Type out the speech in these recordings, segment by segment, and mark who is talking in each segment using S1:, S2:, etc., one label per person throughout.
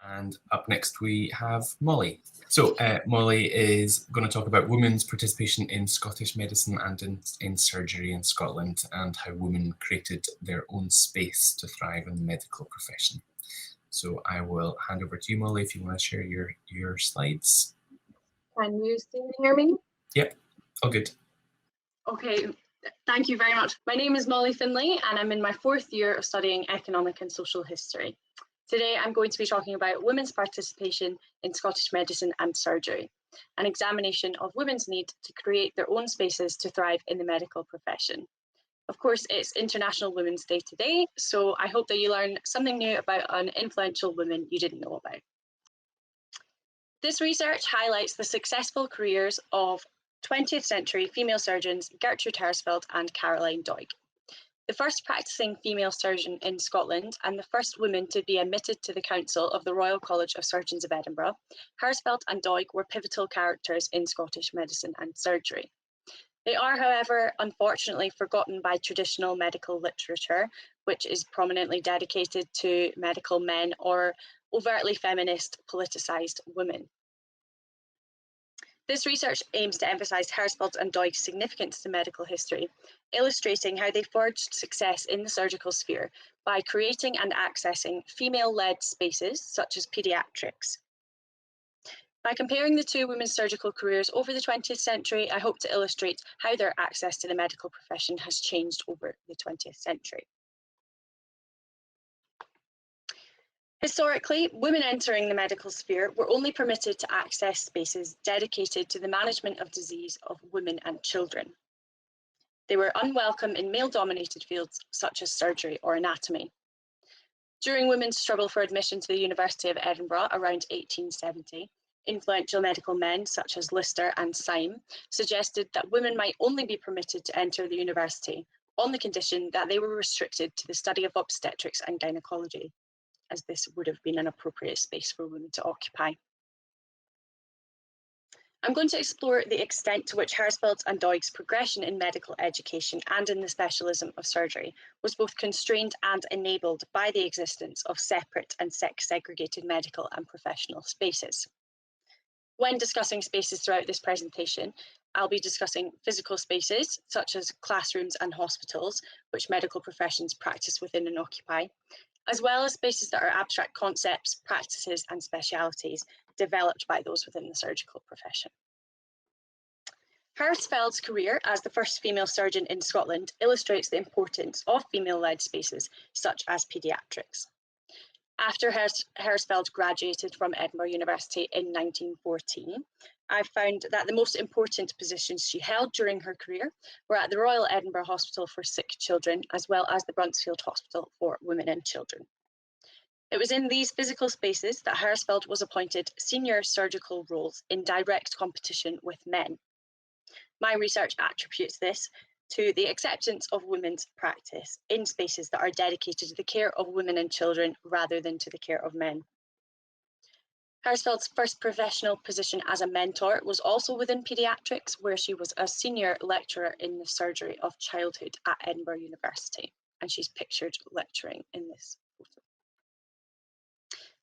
S1: And up next we have Molly. So Molly is going to talk about women's participation in Scottish medicine and in surgery in Scotland, and how women created their own space to thrive in the medical profession. So I will hand over to you, Molly, if you want to share your slides.
S2: Can you see and hear me?
S1: Yep, all good.
S2: Okay, thank you very much. My name is Molly Finlay, and I'm in my 4th year of studying economic and social history. Today, I'm going to be talking about women's participation in Scottish medicine and surgery, an examination of women's need to create their own spaces to thrive in the medical profession. Of course, it's International Women's Day today, so I hope that you learn something new about an influential woman you didn't know about. This research highlights the successful careers of 20th century female surgeons Gertrude Hersfeld and Caroline Doig. The first practicing female surgeon in Scotland and the first woman to be admitted to the Council of the Royal College of Surgeons of Edinburgh, Hersfeld and Doig were pivotal characters in Scottish medicine and surgery. They are, however, unfortunately forgotten by traditional medical literature, which is prominently dedicated to medical men or overtly feminist, politicised women. This research aims to emphasise Hersfeld and Doig's significance to medical history, illustrating how they forged success in the surgical sphere by creating and accessing female-led spaces such as paediatrics. By comparing the two women's surgical careers over the 20th century, I hope to illustrate how their access to the medical profession has changed over the 20th century. Historically, women entering the medical sphere were only permitted to access spaces dedicated to the management of disease of women and children. They were unwelcome in male-dominated fields such as surgery or anatomy. During women's struggle for admission to the University of Edinburgh around 1870, influential medical men such as Lister and Syme suggested that women might only be permitted to enter the university on the condition that they were restricted to the study of obstetrics and gynecology, as this would have been an appropriate space for women to occupy. I'm going to explore the extent to which Hersfeld and Doig's progression in medical education and in the specialism of surgery was both constrained and enabled by the existence of separate and sex-segregated medical and professional spaces. When discussing spaces throughout this presentation, I'll be discussing physical spaces, such as classrooms and hospitals, which medical professions practice within and occupy, as well as spaces that are abstract concepts, practices, and specialities developed by those within the surgical profession. Hersfeld's career as the first female surgeon in Scotland illustrates the importance of female-led spaces, such as paediatrics. After Hersfeld graduated from Edinburgh University in 1914, I found that the most important positions she held during her career were at the Royal Edinburgh Hospital for Sick Children, as well as the Bruntsfield Hospital for Women and Children. It was in these physical spaces that Hersfeld was appointed senior surgical roles in direct competition with men. My research attributes this to the acceptance of women's practice in spaces that are dedicated to the care of women and children rather than to the care of men. Hersfeld's first professional position as a mentor was also within paediatrics, where she was a senior lecturer in the surgery of childhood at Edinburgh University, and she's pictured lecturing in this photo.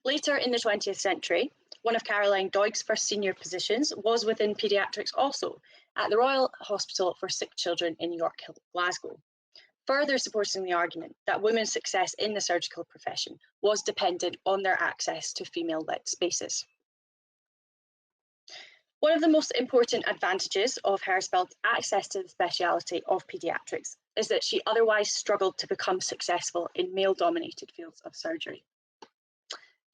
S2: Later in the 20th century, one of Caroline Doig's first senior positions was within paediatrics also, at the Royal Hospital for Sick Children in York Hill, Glasgow, further supporting the argument that women's success in the surgical profession was dependent on their access to female-led spaces. One of the most important advantages of Hersfeld's access to the speciality of paediatrics is that she otherwise struggled to become successful in male-dominated fields of surgery.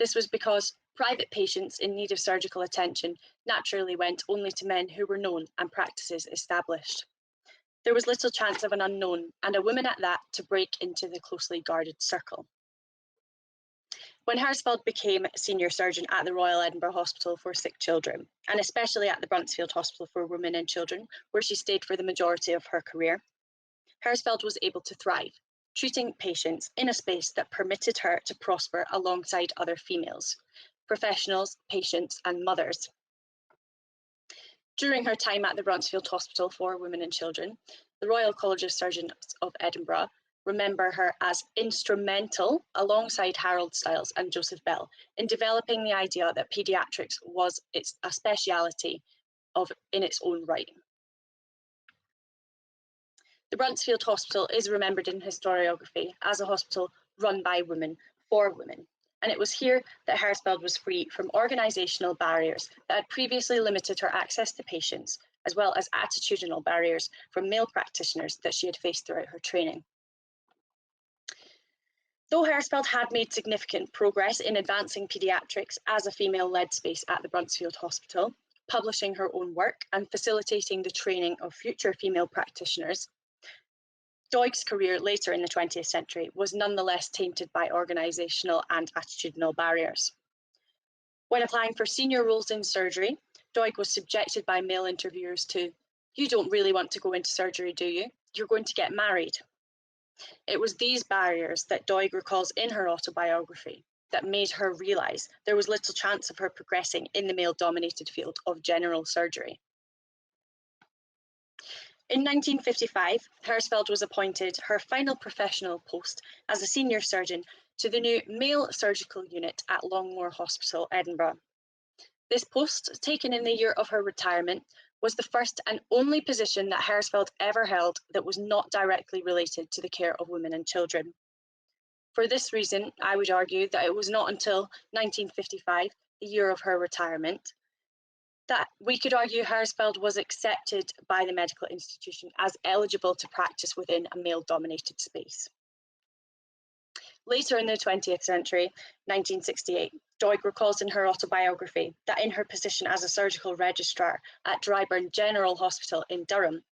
S2: This was because private patients in need of surgical attention naturally went only to men who were known and practices established. There was little chance of an unknown, and a woman at that, to break into the closely guarded circle. When Hersfeld became senior surgeon at the Royal Edinburgh Hospital for Sick Children, and especially at the Bruntsfield Hospital for Women and Children, where she stayed for the majority of her career, Hersfeld was able to thrive, treating patients in a space that permitted her to prosper alongside other females, professionals, patients, and mothers. During her time at the Bruntsfield Hospital for Women and Children, the Royal College of Surgeons of Edinburgh remember her as instrumental, alongside Harold Stiles and Joseph Bell, in developing the idea that paediatrics was a speciality in its own right. The Bruntsfield Hospital is remembered in historiography as a hospital run by women for women, and it was here that Haresfeld was free from organisational barriers that had previously limited her access to patients, as well as attitudinal barriers from male practitioners that she had faced throughout her training. Though Haresfeld had made significant progress in advancing paediatrics as a female-led space at the Bruntsfield Hospital, publishing her own work and facilitating the training of future female practitioners, Doig's career later in the 20th century was nonetheless tainted by organisational and attitudinal barriers. When applying for senior roles in surgery, Doig was subjected by male interviewers to, "You don't really want to go into surgery, do you? You're going to get married." It was these barriers that Doig recalls in her autobiography that made her realise there was little chance of her progressing in the male-dominated field of general surgery. In 1955, Haresfeld was appointed her final professional post as a senior surgeon to the new male surgical unit at Longmore Hospital, Edinburgh. This post, taken in the year of her retirement, was the first and only position that Haresfeld ever held that was not directly related to the care of women and children. For this reason, I would argue that it was not until 1955, the year of her retirement, that we could argue Haresfeld was accepted by the medical institution as eligible to practice within a male-dominated space. Later in the 20th century, 1968, Doig recalls in her autobiography that in her position as a surgical registrar at Dryburn General Hospital in Durham,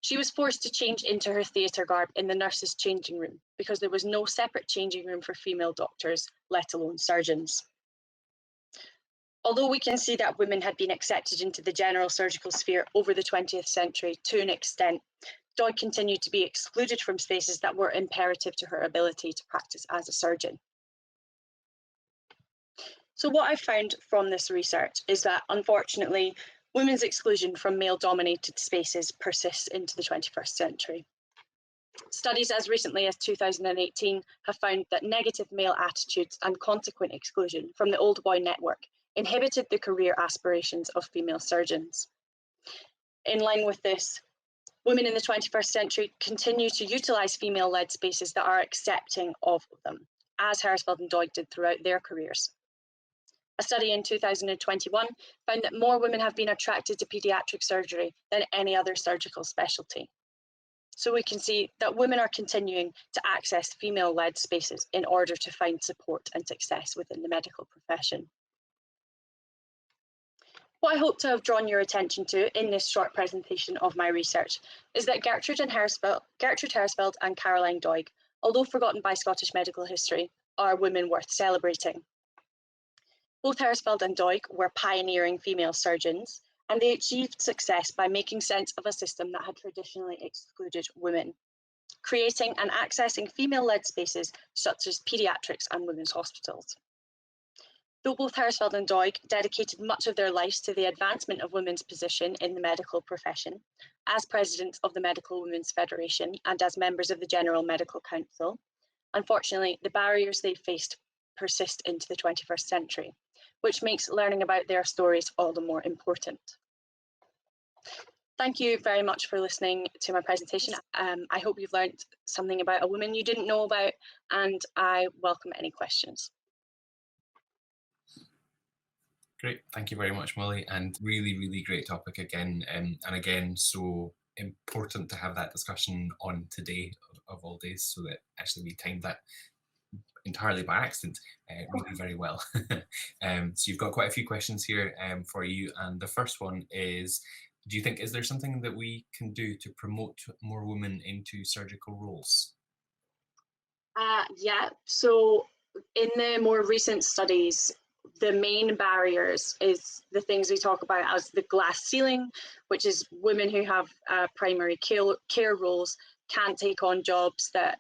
S2: she was forced to change into her theatre garb in the nurses' changing room because there was no separate changing room for female doctors, let alone surgeons. Although we can see that women had been accepted into the general surgical sphere over the 20th century to an extent, Doig continued to be excluded from spaces that were imperative to her ability to practice as a surgeon. So what I've found from this research is that, unfortunately, women's exclusion from male-dominated spaces persists into the 21st century. Studies as recently as 2018 have found that negative male attitudes and consequent exclusion from the old boy network inhibited the career aspirations of female surgeons. In line with this, women in the 21st century continue to utilise female-led spaces that are accepting of them, as Haresfeld and Doig did throughout their careers. A study in 2021 found that more women have been attracted to paediatric surgery than any other surgical specialty. So we can see that women are continuing to access female-led spaces in order to find support and success within the medical profession. What I hope to have drawn your attention to in this short presentation of my research is that Gertrude Haresfeld and Caroline Doig, although forgotten by Scottish medical history, are women worth celebrating. Both Haresfeld and Doig were pioneering female surgeons, and they achieved success by making sense of a system that had traditionally excluded women, creating and accessing female-led spaces such as paediatrics and women's hospitals. Though both Haresfeld and Doig dedicated much of their lives to the advancement of women's position in the medical profession, as presidents of the Medical Women's Federation and as members of the General Medical Council, unfortunately, the barriers they faced persist into the 21st century, which makes learning about their stories all the more important. Thank you very much for listening to my presentation. I hope you've learned something about a woman you didn't know about, and I welcome any questions.
S1: Great, thank you very much, Molly, and really, really great topic again, and again, so important to have that discussion on today of all days, so that actually we timed that entirely by accident really very well. So you've got quite a few questions here for you, and the first one is, do you think, is there something that we can do to promote more women into surgical roles?
S2: Yeah, so in the more recent studies, the main barriers is the things we talk about as the glass ceiling, which is women who have primary care roles can't take on jobs that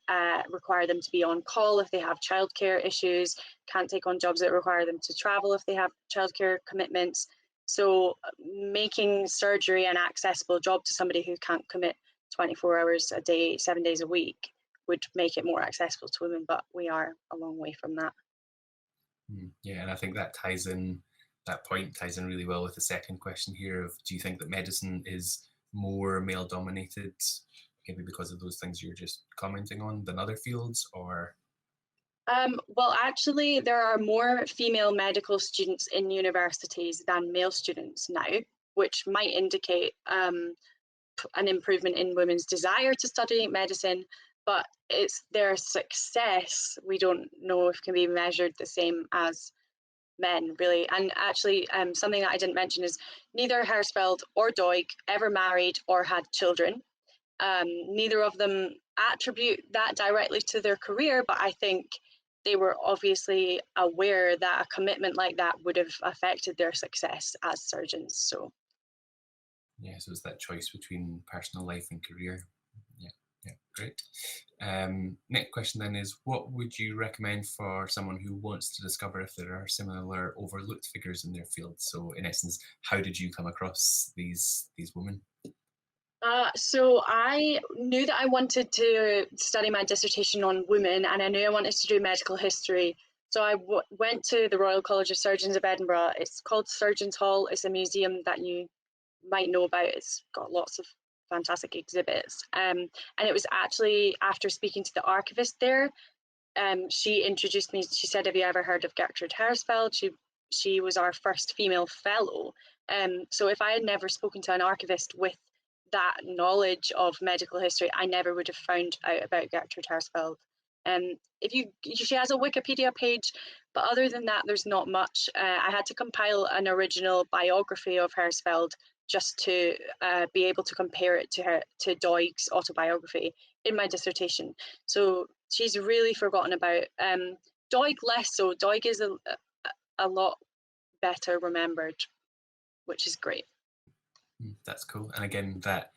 S2: require them to be on call if they have childcare issues, can't take on jobs that require them to travel if they have childcare commitments. So making surgery an accessible job to somebody who can't commit 24 hours a day, 7 days a week would make it more accessible to women, but we are a long way from that.
S1: Yeah, and I think that point ties in really well with the second question here of, do you think that medicine is more male dominated, maybe because of those things you're just commenting on, than other fields, or?
S2: Well, actually, there are more female medical students in universities than male students now, which might indicate an improvement in women's desire to study medicine, but it's their success we don't know if can be measured the same as men, really. And actually, something that I didn't mention is neither Hersfeld or Doig ever married or had children. Neither of them attribute that directly to their career, but I think they were obviously aware that a commitment like that would have affected their success as surgeons. So
S1: yeah, so it's that choice between personal life and career. Yeah, great. Next question then is, what would you recommend for someone who wants to discover if there are similar overlooked figures in their field? So in essence, how did you come across these women?
S2: So I knew that I wanted to study my dissertation on women, and I knew I wanted to do medical history. So I went to the Royal College of Surgeons of Edinburgh. It's called Surgeons Hall. It's a museum that you might know about. It's got lots of fantastic exhibits. And it was actually after speaking to the archivist there, she introduced me. She said, "Have you ever heard of Gertrude Hersfeld?" She was our first female fellow. So if I had never spoken to an archivist with that knowledge of medical history, I never would have found out about Gertrude Hersfeld. She has a Wikipedia page, but other than that, there's not much. I had to compile an original biography of Hersfeld just to be able to compare it to Doig's autobiography in my dissertation. So she's really forgotten about. Doig less so. Doig is a lot better remembered, which is great.
S1: That's cool. And again, that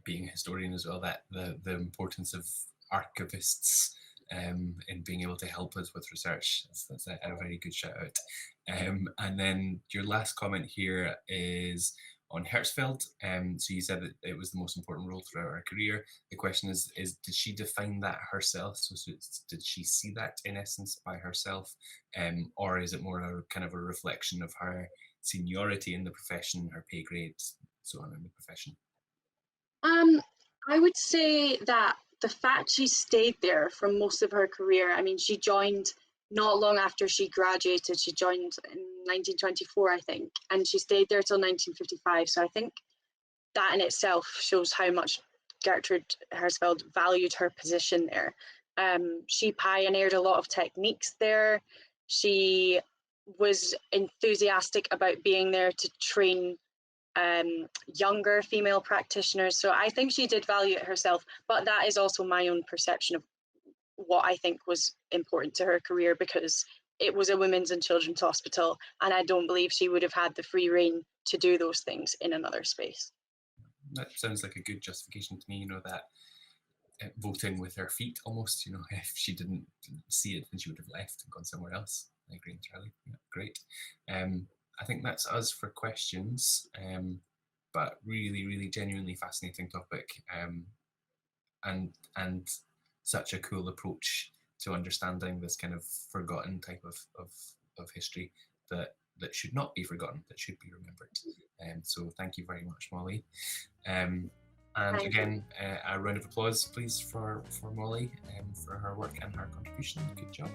S1: being a historian as well, that the importance of archivists in being able to help us with research. That's a very good shout out. And then your last comment here is on Hersfeld. So you said that it was the most important role throughout her career. The question is did she define that herself? So did she see that in essence by herself? Or is it more a kind of a reflection of her seniority in the profession, her pay grade, so on in the profession?
S2: I would say that the fact she stayed there for most of her career, I mean, she joined not long after she graduated. She joined in 1924, I think, and she stayed there till 1955. So I think that in itself shows how much Gertrude Hersfeld valued her position there. She pioneered a lot of techniques there. She was enthusiastic about being there to train younger female practitioners. So I think she did value it herself, but that is also my own perception of what I think was important to her career, because it was a women's and children's hospital, and I don't believe she would have had the free reign to do those things in another space.
S1: That sounds like a good justification to me, that voting with her feet almost, if she didn't see it, then she would have left and gone somewhere else. I agree entirely. Yeah, great. I think that's us for questions, but really, really genuinely fascinating topic, and such a cool approach to understanding this kind of forgotten type of history that should not be forgotten, that should be remembered. So thank you very much, Molly. And again, a round of applause, please, for Molly, for her work and her contribution. Good job.